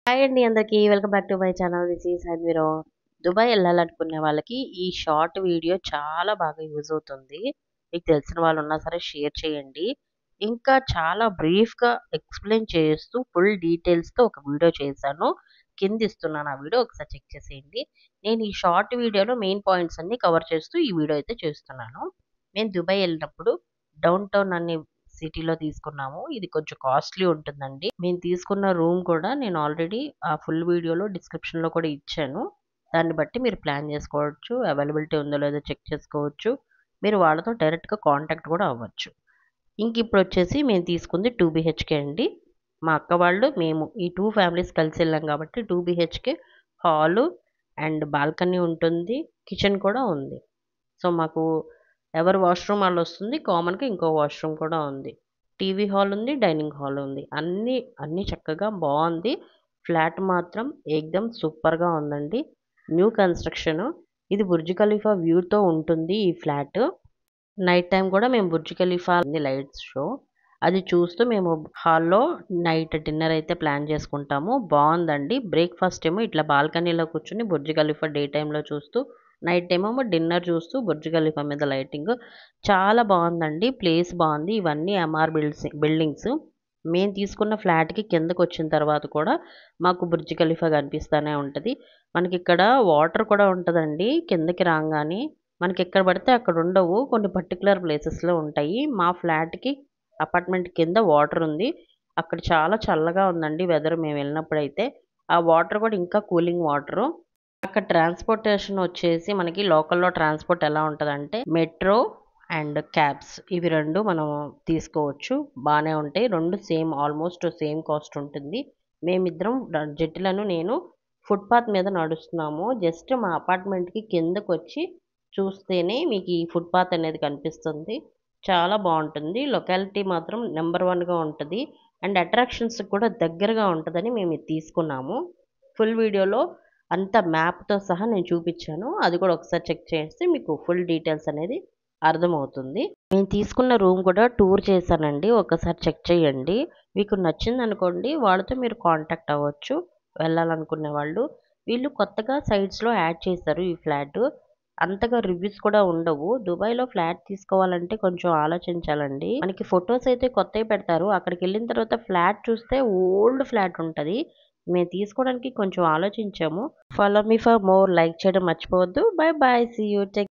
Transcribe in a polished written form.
Hi అండి అందరికీ welcome back to my channel. This is హన్విరో. దుబాయ్ వెళ్ళాలనుకునే వాళ్ళకి ఈ షార్ట్ వీడియో చాలా బాగా యూజ్ అవుతుంది. మీకు తెలిసిన వాళ్ళు ఉన్నా సరే షేర్ చేయండి. ఇంకా చాలా బ్రీఫ్గా ఎక్స్ప్లెయిన్ చేస్తూ ఫుల్ డీటెయిల్స్తో ఒక వీడియో చేశాను. కింద ఇస్తున్నాను ఆ వీడియో ఒకసారి చెక్ చేసేయండి. నేను ఈ షార్ట్ వీడియోలో మెయిన్ పాయింట్స్ అన్ని కవర్ చేస్తూ ఈ వీడియో అయితే చేస్తున్నాను. మేము దుబాయ్ వెళ్ళినప్పుడు డౌన్ టౌన్ అనే సిటీలో తీసుకున్నాము. ఇది కొంచెం కాస్ట్లీ ఉంటుందండి. మేము తీసుకున్న రూమ్ కూడా నేను ఆల్రెడీ ఆ ఫుల్ వీడియోలో డిస్క్రిప్షన్లో కూడా ఇచ్చాను. దాన్ని బట్టి మీరు ప్లాన్ చేసుకోవచ్చు. అవైలబిలిటీ ఉందో లేదో చెక్ చేసుకోవచ్చు. మీరు వాళ్ళతో డైరెక్ట్గా కాంటాక్ట్ కూడా అవ్వచ్చు. ఇంక ఇప్పుడు వచ్చేసి మేము తీసుకుంది 2 BHK అండి. మా అక్క వాళ్ళు మేము ఈ 2 ఫ్యామిలీస్ కలిసి వెళ్ళాం కాబట్టి 2 BHK హాలు అండ్ బాల్కనీ ఉంటుంది. కిచెన్ కూడా ఉంది. సో మాకు ఎవరు వాష్రూమ్ వాళ్ళు వస్తుంది. కామన్గా ఇంకో వాష్రూమ్ కూడా ఉంది. టీవీ హాల్ ఉంది, డైనింగ్ హాల్ ఉంది. అన్నీ చక్కగా బాగుంది. ఫ్లాట్ మాత్రం ఏకదమ్ సూపర్గా ఉందండి. New construction. ఇది బుర్జ్ ఖలీఫా వ్యూతో ఉంటుంది ఈ ఫ్లాట్. నైట్ టైం కూడా మేము బుర్జ్ ఖలీఫా లైట్స్ షో అది చూస్తూ మేము హాల్లో నైట్ డిన్నర్ అయితే ప్లాన్ చేసుకుంటాము. బాగుందండి. బ్రేక్ఫాస్ట్ ఏమో ఇట్లా బాల్కనీలో కూర్చుని బుర్జ్ ఖలీఫా డే టైంలో చూస్తూ, నైట్ టైం ఏమో డిన్నర్ చూస్తూ బుర్జ్ ఖలీఫా మీద లైటింగ్ చాలా బాగుందండి. ప్లేస్ బాగుంది. ఇవన్నీ ఎంఆర్ బిల్డింగ్స్. మేము తీసుకున్న ఫ్లాట్కి కిందకు వచ్చిన తర్వాత కూడా మాకు బుర్జ్ ఖలీఫా కనిపిస్తూనే ఉంటుంది. మనకి ఇక్కడ వాటర్ కూడా ఉంటుందండి. కిందకి రాగానే మనకి ఎక్కడ పడితే అక్కడ ఉండవు. కొన్ని పర్టికులర్ ప్లేసెస్లో ఉంటాయి. మా ఫ్లాట్కి అపార్ట్మెంట్ కింద వాటర్ ఉంది. అక్కడ చాలా చల్లగా ఉందండి వెదర్ మేము వెళ్ళినప్పుడైతే. ఆ వాటర్ కూడా ఇంకా కూలింగ్ వాటరు. అక్కడ ట్రాన్స్పోర్టేషన్ వచ్చేసి మనకి లోకల్‌లో ట్రాన్స్‌పోర్ట్ ఎలా ఉంటదంటే మెట్రో అండ్ క్యాబ్స్ ఇవి 2 మనం తీసుకోవచ్చు. బానే ఉంటాయి. 2 సేమ్ ఆల్మోస్ట్ సేమ్ కాస్ట్ ఉంటుంది. మేమిద్దరం జెట్టిలను నేను ఫుట్‌పాత్ మీద నడుస్తున్నాము. జస్ట్ మా అపార్ట్మెంట్‌కి కిందకొచ్చి చూస్తేనే మీకు ఈ ఫుట్‌పాత్ అనేది కనిపిస్తుంది. చాలా బావుంటుంది. లొకాలిటీ మాత్రం నంబర్ 1గా ఉంటది. అండ్ అట్రాక్షన్స్ కూడా దగ్గరగా ఉంటదని మేము ఇది తీసుకున్నాము. ఫుల్ వీడియోలో అంతా మ్యాప్‌తో సహా నేను చూపిచ్చాను. అది కూడా ఒకసారి చెక్ చేస్తే మీకు ఫుల్ డీటెయిల్స్ అనేది అర్థమవుతుంది. నేను తీసుకున్న రూమ్ కూడా టూర్ చేశానండి. ఒకసారి చెక్ చేయండి. మీకు నచ్చిందనుకోండి వాళ్ళతో మీరు కాంటాక్ట్ అవ్వచ్చు. వెళ్ళాలనుకునే వాళ్ళు. వీళ్ళు కొత్తగా సైట్స్‌లో యాడ్ చేశారు ఈ ఫ్లాటు. అంతగా రివ్యూస్ కూడా ఉండవు. దుబాయ్‌లో ఫ్లాట్ తీసుకోవాలంటే కొంచెం ఆలోచించాలండి. మనకి ఫోటోస్ అయితే కొత్తవి పెడతారు. అక్కడికెళ్ళిన తర్వాత ఫ్లాట్ చూస్తే ఓల్డ్ ఫ్లాట్ ఉంటది. మేము తీసుకోవడానికి కొంచెం ఆలోచించాము. Follow me for more. Like చేయడం మర్చిపోవద్దు. Bye bye. See you.